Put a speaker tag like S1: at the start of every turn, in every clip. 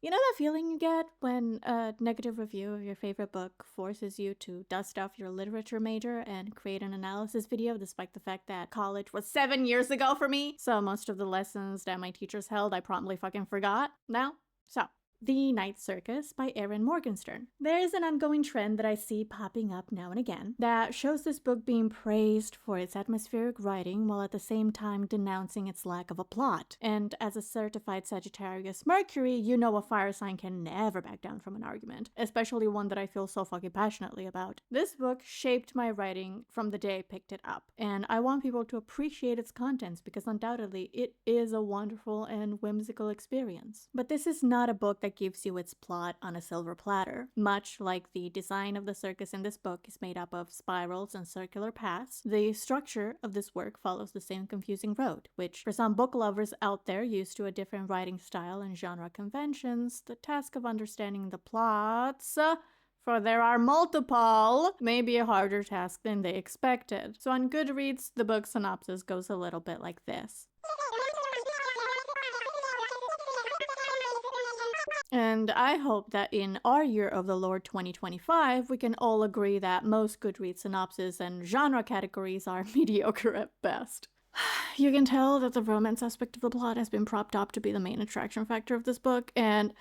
S1: You know that feeling you get when a negative review of your favorite book forces you to dust off your literature major and create an analysis video despite the fact that college was 7 years ago for me? So most of the lessons that my teachers held I promptly fucking forgot now. So, The Night Circus by Erin Morgenstern. There is an ongoing trend that I see popping up now and again that shows this book being praised for its atmospheric writing while at the same time denouncing its lack of a plot. And as a certified Sagittarius Mercury, you know a fire sign can never back down from an argument, especially one that I feel so fucking passionately about. This book shaped my writing from the day I picked it up, and I want people to appreciate its contents because undoubtedly it is a wonderful and whimsical experience. But this is not a book that gives you its plot on a silver platter. Much like the design of the circus in this book is made up of spirals and circular paths, the structure of this work follows the same confusing road, which for some book lovers out there used to a different writing style and genre conventions, the task of understanding the plots, for there are multiple, may be a harder task than they expected. So on Goodreads, the book synopsis goes a little bit like this. And I hope that in our year of the Lord 2025, we can all agree that most Goodreads synopses and genre categories are mediocre at best. You can tell that the romance aspect of the plot has been propped up to be the main attraction factor of this book, and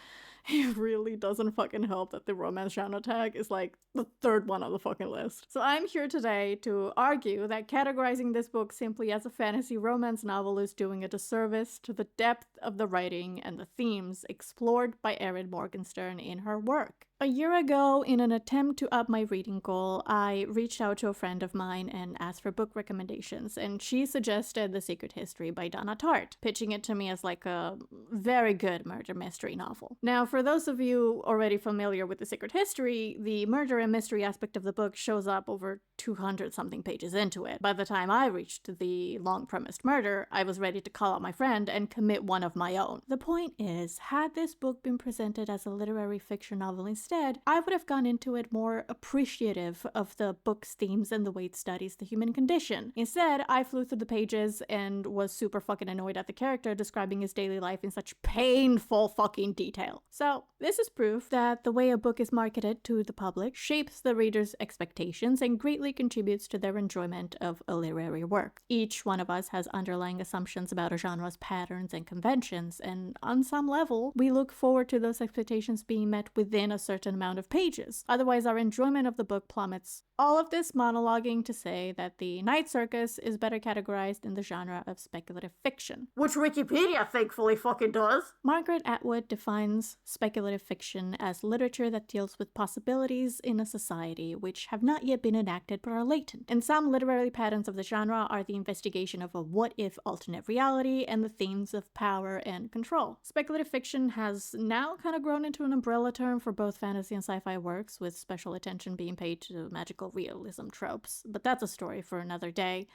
S1: it really doesn't fucking help that the romance genre tag is like the third one on the fucking list. So I'm here today to argue that categorizing this book simply as a fantasy romance novel is doing a disservice to the depth of the writing and the themes explored by Erin Morgenstern in her work. A year ago, in an attempt to up my reading goal, I reached out to a friend of mine and asked for book recommendations, and she suggested The Secret History by Donna Tartt, pitching it to me as like a very good murder mystery novel. Now, for those of you already familiar with The Secret History, the murder and mystery aspect of the book shows up over 200-something pages into it. By the time I reached the long-premised murder, I was ready to call out my friend and commit one of my own. The point is, had this book been presented as a literary fiction novel instead, I would have gone into it more appreciative of the book's themes and the way it studies the human condition. Instead, I flew through the pages and was super fucking annoyed at the character describing his daily life in such painful fucking detail. So, this is proof that the way a book is marketed to the public shapes the reader's expectations and greatly contributes to their enjoyment of a literary work. Each one of us has underlying assumptions about a genre's patterns and conventions, and on some level, we look forward to those expectations being met within a certain amount of pages. Otherwise, our enjoyment of the book plummets. All of this monologuing to say that The Night Circus is better categorized in the genre of speculative fiction. Which Wikipedia thankfully fucking does! Margaret Atwood defines speculative fiction as literature that deals with possibilities in a society which have not yet been enacted but are latent. And some literary patterns of the genre are the investigation of a what-if alternate reality and the themes of power and control. Speculative fiction has now kind of grown into an umbrella term for both fantasy and sci-fi works, with special attention being paid to magical realism tropes, but that's a story for another day.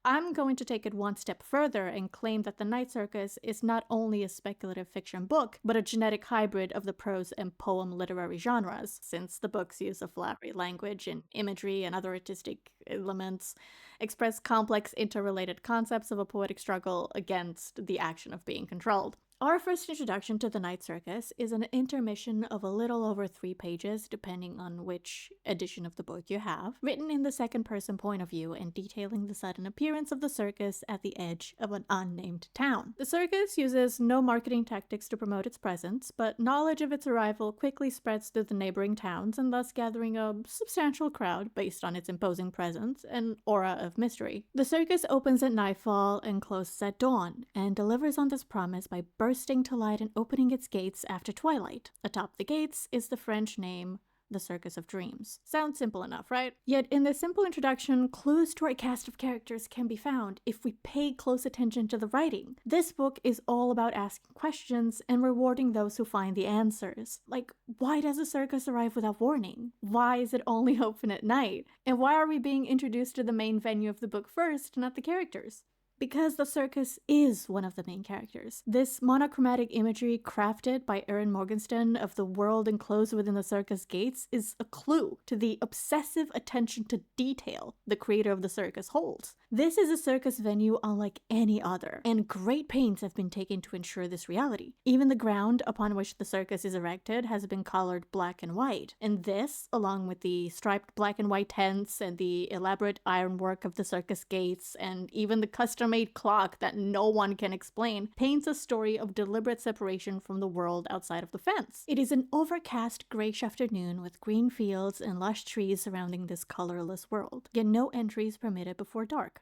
S1: I'm going to take it one step further and claim that The Night Circus is not only a speculative fiction book, but a genetic hybrid of the prose and poem literary genres, since the book's use of flowery language and imagery and other artistic elements express complex interrelated concepts of a poetic struggle against the action of being controlled. Our first introduction to The Night Circus is an intermission of a little over 3 pages, depending on which edition of the book you have, written in the second-person point of view and detailing the sudden appearance of the circus at the edge of an unnamed town. The circus uses no marketing tactics to promote its presence, but knowledge of its arrival quickly spreads through the neighboring towns and thus gathering a substantial crowd based on its imposing presence and aura of mystery. The circus opens at nightfall and closes at dawn, and delivers on this promise by bursting to light and opening its gates after twilight. Atop the gates is the French name, the Circus of Dreams. Sounds simple enough, right? Yet in this simple introduction, clues to our cast of characters can be found if we pay close attention to the writing. This book is all about asking questions and rewarding those who find the answers. Like, why does a circus arrive without warning? Why is it only open at night? And why are we being introduced to the main venue of the book first, not the characters? Because the circus is one of the main characters. This monochromatic imagery crafted by Erin Morgenstern of the world enclosed within the circus gates is a clue to the obsessive attention to detail the creator of the circus holds. This is a circus venue unlike any other, and great pains have been taken to ensure this reality. Even the ground upon which the circus is erected has been colored black and white, and this, along with the striped black and white tents and the elaborate ironwork of the circus gates, and even the custom-made clock that no one can explain, paints a story of deliberate separation from the world outside of the fence. It is an overcast grayish afternoon with green fields and lush trees surrounding this colorless world, yet no entries permitted before dark.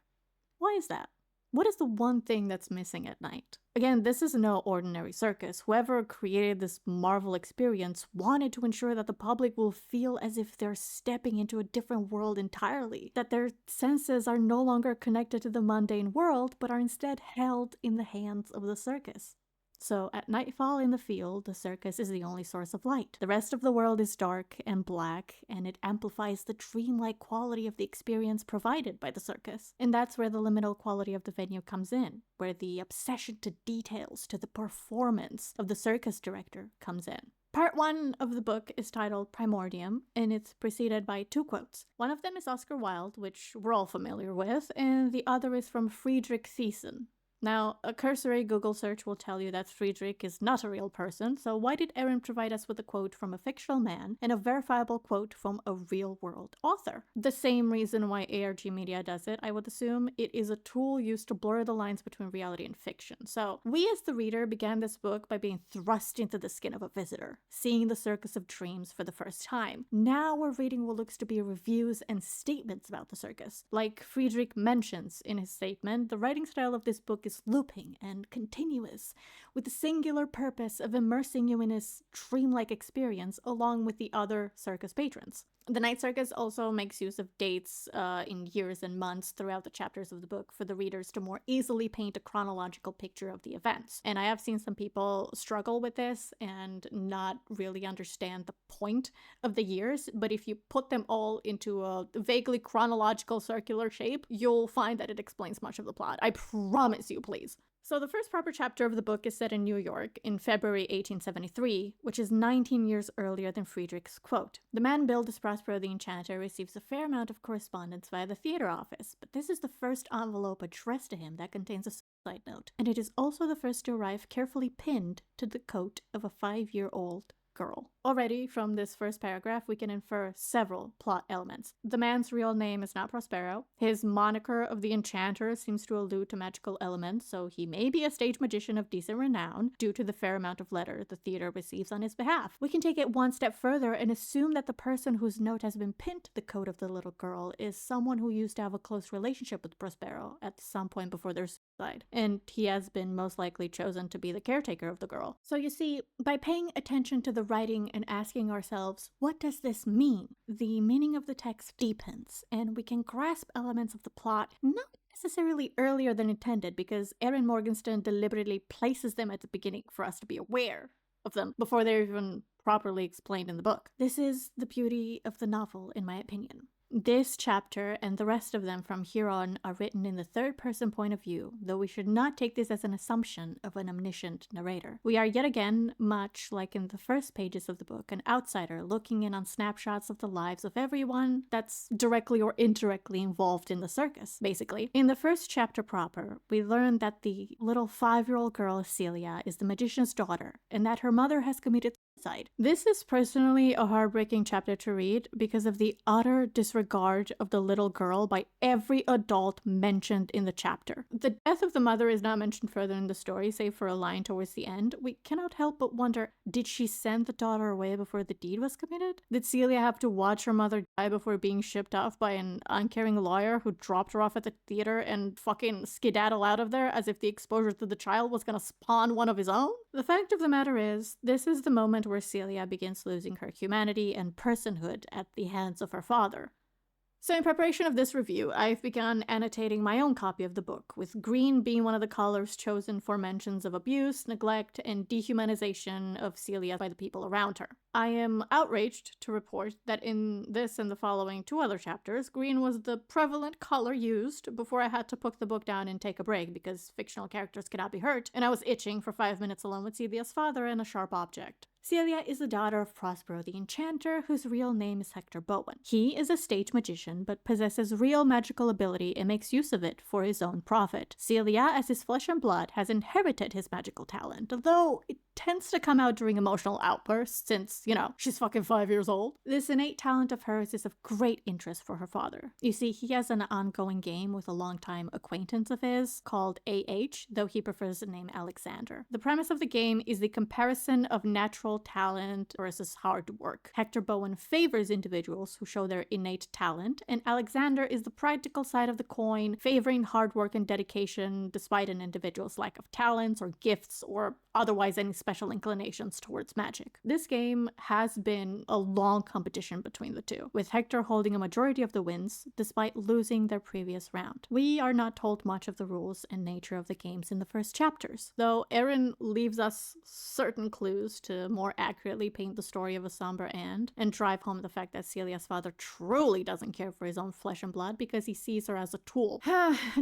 S1: Why is that? What is the one thing that's missing at night? Again, this is no ordinary circus. Whoever created this Marvel experience wanted to ensure that the public will feel as if they're stepping into a different world entirely, that their senses are no longer connected to the mundane world, but are instead held in the hands of the circus. So at nightfall in the field, the circus is the only source of light. The rest of the world is dark and black, and it amplifies the dreamlike quality of the experience provided by the circus. And that's where the liminal quality of the venue comes in, where the obsession to details, to the performance of the circus director comes in. Part 1 of the book is titled Primordium, and it's preceded by 2 quotes. One of them is Oscar Wilde, which we're all familiar with, and the other is from Friedrich Thiessen. Now, a cursory Google search will tell you that Friedrich is not a real person, so why did Erin provide us with a quote from a fictional man and a verifiable quote from a real-world author? The same reason why ARG Media does it, I would assume. It is a tool used to blur the lines between reality and fiction. So, we as the reader began this book by being thrust into the skin of a visitor, seeing the circus of dreams for the first time. Now we're reading what looks to be reviews and statements about the circus. Like Friedrich mentions in his statement, the writing style of this book is looping and continuous, with the singular purpose of immersing you in his dreamlike experience along with the other circus patrons. The Night Circus also makes use of dates in years and months throughout the chapters of the book for the readers to more easily paint a chronological picture of the events. And I have seen some people struggle with this and not really understand the point of the years, but if you put them all into a vaguely chronological circular shape, you'll find that it explains much of the plot. I promise you, please. So the first proper chapter of the book is set in New York in February 1873, which is 19 years earlier than Friedrich's quote. The man billed as Prospero the Enchanter receives a fair amount of correspondence via the theater office, but this is the first envelope addressed to him that contains a suicide note, and it is also the first to arrive carefully pinned to the coat of a 5-year-old girl. Already, from this first paragraph, we can infer several plot elements. The man's real name is not Prospero. His moniker of the Enchanter seems to allude to magical elements, so he may be a stage magician of decent renown due to the fair amount of letter the theater receives on his behalf. We can take it one step further and assume that the person whose note has been pinned to the coat of the little girl is someone who used to have a close relationship with Prospero at some point before their suicide, and he has been most likely chosen to be the caretaker of the girl. So you see, by paying attention to the writing and asking ourselves, what does this mean? The meaning of the text deepens, and we can grasp elements of the plot not necessarily earlier than intended, because Erin Morgenstern deliberately places them at the beginning for us to be aware of them before they're even properly explained in the book. This is the beauty of the novel, in my opinion. This chapter and the rest of them from here on are written in the third-person point of view, though we should not take this as an assumption of an omniscient narrator. We are yet again, much like in the first pages of the book, an outsider looking in on snapshots of the lives of everyone that's directly or indirectly involved in the circus, basically. In the first chapter proper, we learn that the little 5-year-old girl, Celia, is the magician's daughter, and that her mother has committed suicide. This is personally a heartbreaking chapter to read because of the utter disregard of the little girl by every adult mentioned in the chapter. The death of the mother is not mentioned further in the story, save for a line towards the end. We cannot help but wonder, did she send the daughter away before the deed was committed? Did Celia have to watch her mother die before being shipped off by an uncaring lawyer who dropped her off at the theater and fucking skedaddle out of there as if the exposure to the child was gonna spawn one of his own? The fact of the matter is, this is the moment where Celia begins losing her humanity and personhood at the hands of her father. So in preparation of this review, I've begun annotating my own copy of the book, with green being one of the colors chosen for mentions of abuse, neglect, and dehumanization of Celia by the people around her. I am outraged to report that in this and the following 2 other chapters, green was the prevalent color used before I had to put the book down and take a break because fictional characters cannot be hurt, and I was itching for 5 minutes alone with Celia's father and a sharp object. Celia is the daughter of Prospero the Enchanter, whose real name is Hector Bowen. He is a stage magician, but possesses real magical ability and makes use of it for his own profit. Celia, as his flesh and blood, has inherited his magical talent, though it tends to come out during emotional outbursts since, she's fucking 5 years old. This innate talent of hers is of great interest for her father. You see, he has an ongoing game with a longtime acquaintance of his called AH, though he prefers the name Alexander. The premise of the game is the comparison of natural talent versus hard work. Hector Bowen favors individuals who show their innate talent, and Alexander is the practical side of the coin, favoring hard work and dedication despite an individual's lack of talents or gifts or otherwise any special inclinations towards magic. This game has been a long competition between the two, with Hector holding a majority of the wins despite losing their previous round. We are not told much of the rules and nature of the games in the first chapters, though Aaron leaves us certain clues to more accurately paint the story of a somber end and drive home the fact that Celia's father truly doesn't care for his own flesh and blood because he sees her as a tool.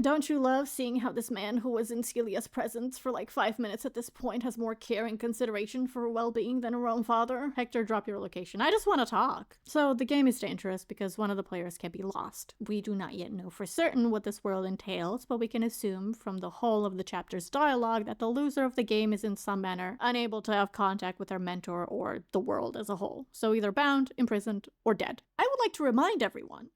S1: Don't you love seeing how this man who was in Celia's presence for like 5 minutes at this point has more care and consideration for her well-being than her own father? Hector, drop your location. I just want to talk. So the game is dangerous because one of the players can be lost. We do not yet know for certain what this world entails, but we can assume from the whole of the chapter's dialogue that the loser of the game is in some manner unable to have contact with their mentor or the world as a whole. So either bound, imprisoned, or dead. I would like to remind everyone,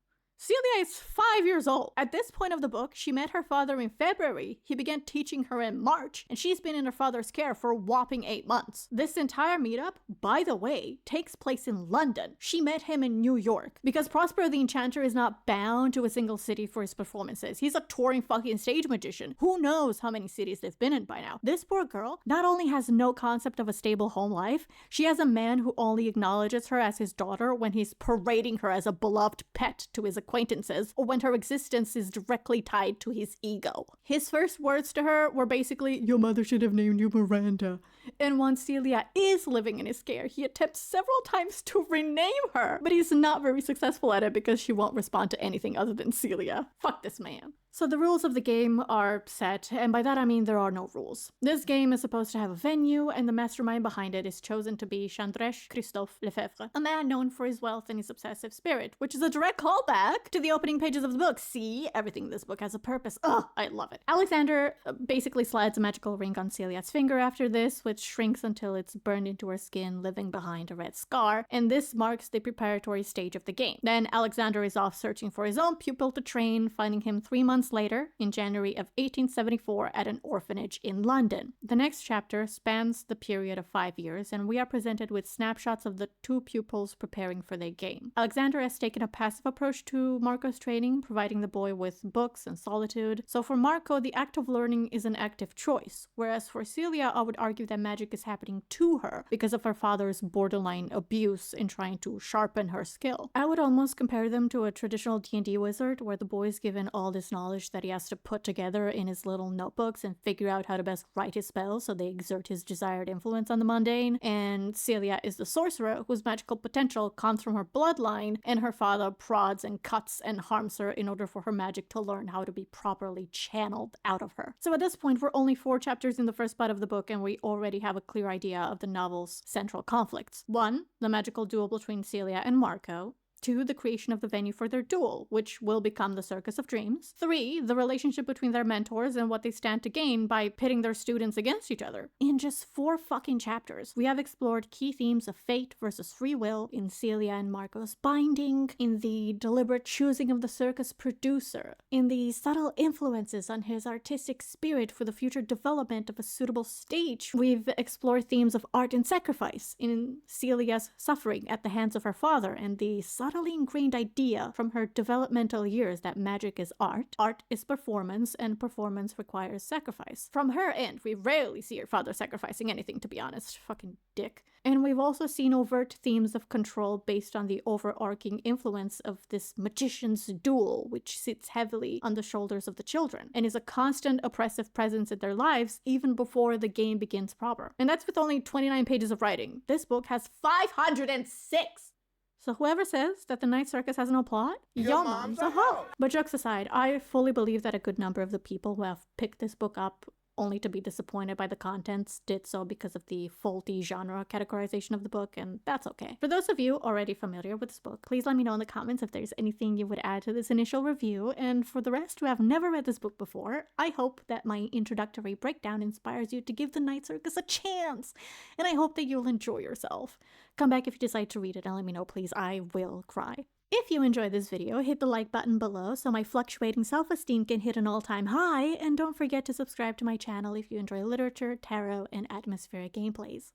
S1: Celia is 5 years old. At this point of the book, she met her father in February. He began teaching her in March, and she's been in her father's care for a whopping 8 months. This entire meetup, by the way, takes place in London. She met him in New York because Prospero the Enchanter is not bound to a single city for his performances. He's a touring fucking stage magician. Who knows how many cities they've been in by now? This poor girl not only has no concept of a stable home life, she has a man who only acknowledges her as his daughter when he's parading her as a beloved pet to his acquaintances, or when her existence is directly tied to his ego. His first words to her were basically, "Your mother should have named you Miranda." And once Celia is living in his care, he attempts several times to rename her, but he's not very successful at it because she won't respond to anything other than Celia. Fuck this man. So the rules of the game are set, and by that I mean there are no rules. This game is supposed to have a venue, and the mastermind behind it is chosen to be Chandresh Christophe Lefebvre, a man known for his wealth and his obsessive spirit, which is a direct callback to the opening pages of the book. See, everything in this book has a purpose. Ugh, I love it. Alexander basically slides a magical ring on Celia's finger after this, which shrinks until it's burned into her skin, leaving behind a red scar, and this marks the preparatory stage of the game. Then Alexander is off searching for his own pupil to train, finding him 3 months later, in January of 1874, at an orphanage in London. The next chapter spans the period of 5 years, and we are presented with snapshots of the 2 pupils preparing for their game. Alexander has taken a passive approach to Marco's training, providing the boy with books and solitude. So for Marco, the act of learning is an active choice, whereas for Celia, I would argue that magic is happening to her because of her father's borderline abuse in trying to sharpen her skill. I would almost compare them to a traditional D&D wizard, where the boy is given all this knowledge that he has to put together in his little notebooks and figure out how to best write his spells so they exert his desired influence on the mundane. And Celia is the sorcerer whose magical potential comes from her bloodline, and her father prods and cuts and harms her in order for her magic to learn how to be properly channeled out of her. So at this point, we're only 4 chapters in the first part of the book, and we already have a clear idea of the novel's central conflicts. 1, the magical duel between Celia and Marco. 2, the creation of the venue for their duel, which will become the Circus of Dreams. 3, the relationship between their mentors and what they stand to gain by pitting their students against each other. In just 4 fucking chapters, we have explored key themes of fate versus free will in Celia and Marco's binding, in the deliberate choosing of the circus producer, in the subtle influences on his artistic spirit for the future development of a suitable stage. We've explored themes of art and sacrifice in Celia's suffering at the hands of her father, and the subtle subtly ingrained idea from her developmental years that magic is art is performance, and performance requires sacrifice. From her end, we rarely see her father sacrificing anything, to be honest. Fucking dick. And we've also seen overt themes of control based on the overarching influence of this magician's duel, which sits heavily on the shoulders of the children, and is a constant oppressive presence in their lives even before the game begins proper. And that's with only 29 pages of writing. This book has 506! So whoever says that the Night Circus has no plot, your mom's a hoe! But jokes aside, I fully believe that a good number of the people who have picked this book up only to be disappointed by the contents did so because of the faulty genre categorization of the book, and that's okay. For those of you already familiar with this book, please let me know in the comments if there's anything you would add to this initial review, and for the rest who have never read this book before, I hope that my introductory breakdown inspires you to give the Night Circus a chance, and I hope that you'll enjoy yourself. Come back if you decide to read it and let me know, please. I will cry. If you enjoyed this video, hit the like button below so my fluctuating self-esteem can hit an all-time high, and don't forget to subscribe to my channel if you enjoy literature, tarot, and atmospheric gameplays.